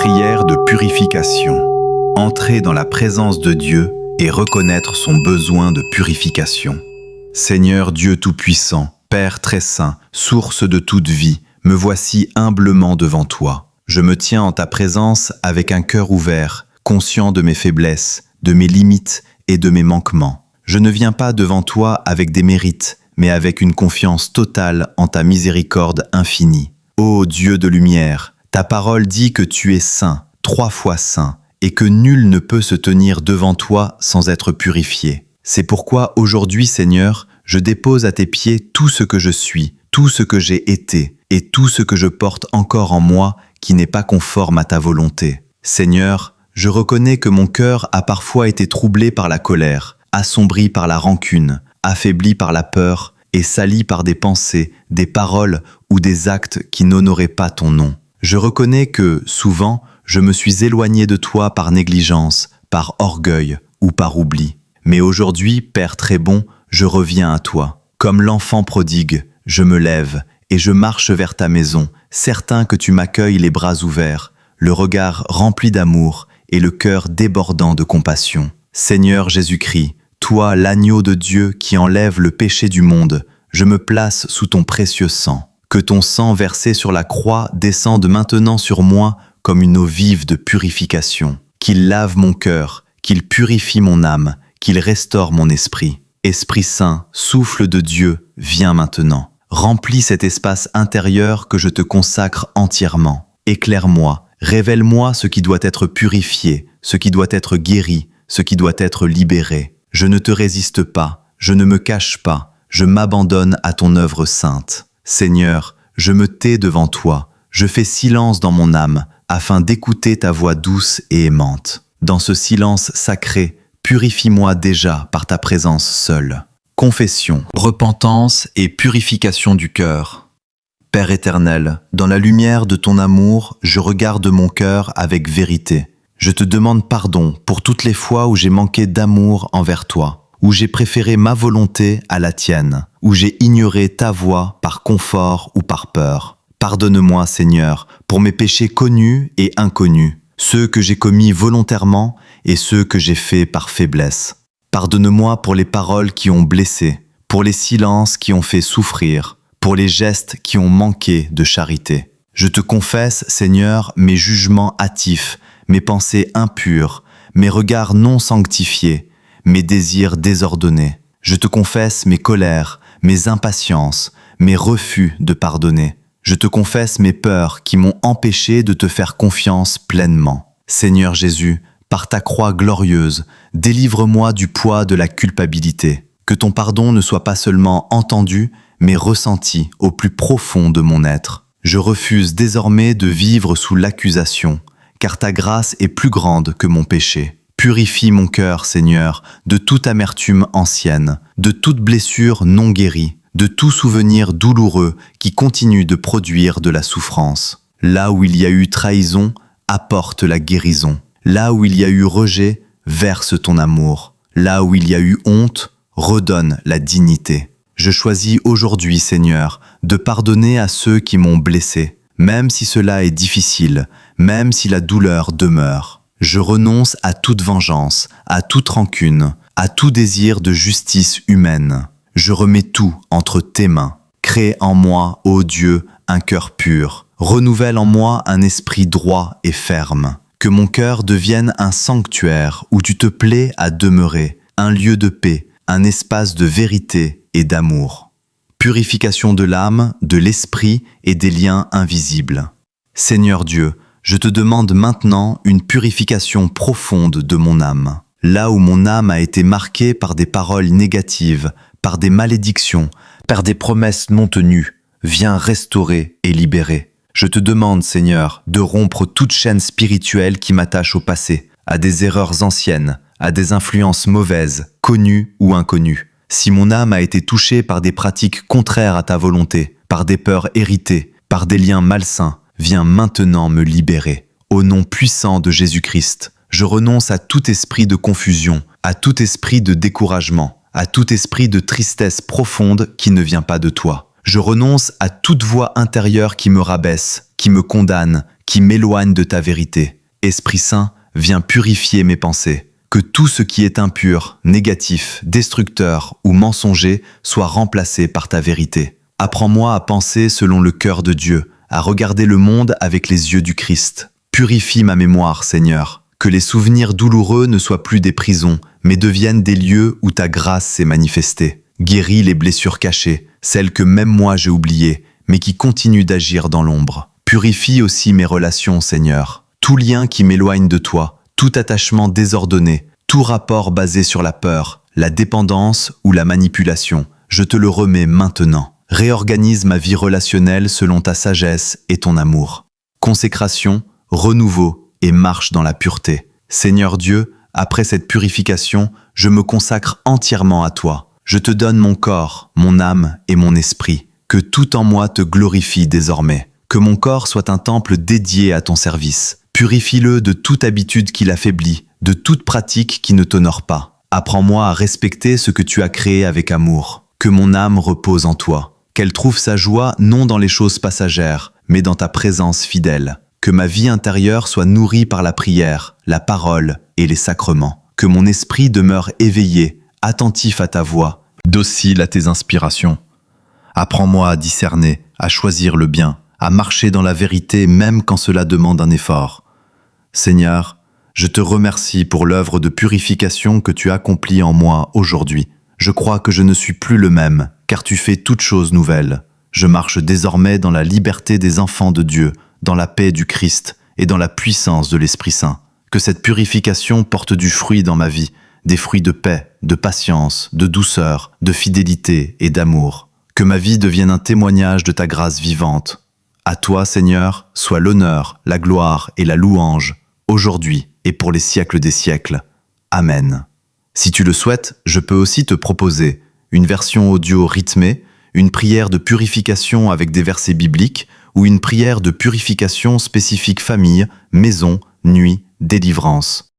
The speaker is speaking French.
Prière de purification. Entrer dans la présence de Dieu et reconnaître son besoin de purification. Seigneur Dieu Tout-Puissant, Père très saint, source de toute vie, me voici humblement devant toi. Je me tiens en ta présence avec un cœur ouvert, conscient de mes faiblesses, de mes limites et de mes manquements. Je ne viens pas devant toi avec des mérites, mais avec une confiance totale en ta miséricorde infinie. Ô Dieu de lumière, ta parole dit que tu es saint, 3 fois saint, et que nul ne peut se tenir devant toi sans être purifié. C'est pourquoi aujourd'hui, Seigneur, je dépose à tes pieds tout ce que je suis, tout ce que j'ai été, et tout ce que je porte encore en moi qui n'est pas conforme à ta volonté. Seigneur, je reconnais que mon cœur a parfois été troublé par la colère, assombri par la rancune, affaibli par la peur et sali par des pensées, des paroles ou des actes qui n'honoraient pas ton nom. Je reconnais que, souvent, je me suis éloigné de toi par négligence, par orgueil ou par oubli. Mais aujourd'hui, Père très bon, je reviens à toi. Comme l'enfant prodigue, je me lève et je marche vers ta maison, certain que tu m'accueilles les bras ouverts, le regard rempli d'amour et le cœur débordant de compassion. Seigneur Jésus-Christ, toi l'agneau de Dieu qui enlève le péché du monde, je me place sous ton précieux sang. Que ton sang versé sur la croix descende maintenant sur moi comme une eau vive de purification. Qu'il lave mon cœur, qu'il purifie mon âme, qu'il restaure mon esprit. Esprit Saint, souffle de Dieu, viens maintenant. Remplis cet espace intérieur que je te consacre entièrement. Éclaire-moi, révèle-moi ce qui doit être purifié, ce qui doit être guéri, ce qui doit être libéré. Je ne te résiste pas, je ne me cache pas, je m'abandonne à ton œuvre sainte. Seigneur, je me tais devant toi, je fais silence dans mon âme, afin d'écouter ta voix douce et aimante. Dans ce silence sacré, purifie-moi déjà par ta présence seule. Confession, repentance et purification du cœur. Père éternel, dans la lumière de ton amour, je regarde mon cœur avec vérité. Je te demande pardon pour toutes les fois où j'ai manqué d'amour envers toi, où j'ai préféré ma volonté à la tienne, où j'ai ignoré ta voix par confort ou par peur. Pardonne-moi, Seigneur, pour mes péchés connus et inconnus, ceux que j'ai commis volontairement et ceux que j'ai faits par faiblesse. Pardonne-moi pour les paroles qui ont blessé, pour les silences qui ont fait souffrir, pour les gestes qui ont manqué de charité. Je te confesse, Seigneur, mes jugements hâtifs, mes pensées impures, mes regards non sanctifiés, mes désirs désordonnés. Je te confesse mes colères, mes impatiences, mes refus de pardonner. Je te confesse mes peurs qui m'ont empêché de te faire confiance pleinement. Seigneur Jésus, par ta croix glorieuse, délivre-moi du poids de la culpabilité. Que ton pardon ne soit pas seulement entendu, mais ressenti au plus profond de mon être. Je refuse désormais de vivre sous l'accusation, car ta grâce est plus grande que mon péché. Purifie mon cœur, Seigneur, de toute amertume ancienne, de toute blessure non guérie, de tout souvenir douloureux qui continue de produire de la souffrance. Là où il y a eu trahison, apporte la guérison. Là où il y a eu rejet, verse ton amour. Là où il y a eu honte, redonne la dignité. Je choisis aujourd'hui, Seigneur, de pardonner à ceux qui m'ont blessé, même si cela est difficile, même si la douleur demeure. Je renonce à toute vengeance, à toute rancune, à tout désir de justice humaine. Je remets tout entre tes mains. Crée en moi, ô Dieu, un cœur pur. Renouvelle en moi un esprit droit et ferme. Que mon cœur devienne un sanctuaire où tu te plais à demeurer, un lieu de paix, un espace de vérité et d'amour. Purification de l'âme, de l'esprit et des liens invisibles. Seigneur Dieu, je te demande maintenant une purification profonde de mon âme. Là où mon âme a été marquée par des paroles négatives, par des malédictions, par des promesses non tenues, viens restaurer et libérer. Je te demande, Seigneur, de rompre toute chaîne spirituelle qui m'attache au passé, à des erreurs anciennes, à des influences mauvaises, connues ou inconnues. Si mon âme a été touchée par des pratiques contraires à ta volonté, par des peurs héritées, par des liens malsains, viens maintenant me libérer. Au nom puissant de Jésus-Christ, je renonce à tout esprit de confusion, à tout esprit de découragement, à tout esprit de tristesse profonde qui ne vient pas de toi. Je renonce à toute voix intérieure qui me rabaisse, qui me condamne, qui m'éloignent de ta vérité. Esprit Saint, viens purifier mes pensées. Que tout ce qui est impur, négatif, destructeur ou mensonger soit remplacé par ta vérité. Apprends-moi à penser selon le cœur de Dieu, à regarder le monde avec les yeux du Christ. Purifie ma mémoire, Seigneur. Que les souvenirs douloureux ne soient plus des prisons, mais deviennent des lieux où ta grâce s'est manifestée. Guéris les blessures cachées, celles que même moi j'ai oubliées, mais qui continuent d'agir dans l'ombre. Purifie aussi mes relations, Seigneur. Tout lien qui m'éloigne de toi, tout attachement désordonné, tout rapport basé sur la peur, la dépendance ou la manipulation, je te le remets maintenant. Réorganise ma vie relationnelle selon ta sagesse et ton amour. Consécration, renouveau et marche dans la pureté. Seigneur Dieu, après cette purification, je me consacre entièrement à toi. Je te donne mon corps, mon âme et mon esprit. Que tout en moi te glorifie désormais. Que mon corps soit un temple dédié à ton service. Purifie-le de toute habitude qui l'affaiblit, de toute pratique qui ne t'honore pas. Apprends-moi à respecter ce que tu as créé avec amour. Que mon âme repose en toi. Qu'elle trouve sa joie non dans les choses passagères, mais dans ta présence fidèle. Que ma vie intérieure soit nourrie par la prière, la parole et les sacrements. Que mon esprit demeure éveillé, attentif à ta voix, docile à tes inspirations. Apprends-moi à discerner, à choisir le bien, à marcher dans la vérité même quand cela demande un effort. Seigneur, je te remercie pour l'œuvre de purification que tu accomplis en moi aujourd'hui. Je crois que je ne suis plus le même, car tu fais toutes choses nouvelles. Je marche désormais dans la liberté des enfants de Dieu, dans la paix du Christ et dans la puissance de l'Esprit Saint. Que cette purification porte du fruit dans ma vie, des fruits de paix, de patience, de douceur, de fidélité et d'amour. Que ma vie devienne un témoignage de ta grâce vivante. À toi, Seigneur, soit l'honneur, la gloire et la louange, aujourd'hui et pour les siècles des siècles. Amen. Si tu le souhaites, je peux aussi te proposer une version audio rythmée, une prière de purification avec des versets bibliques ou une prière de purification spécifique famille, maison, nuit, délivrance.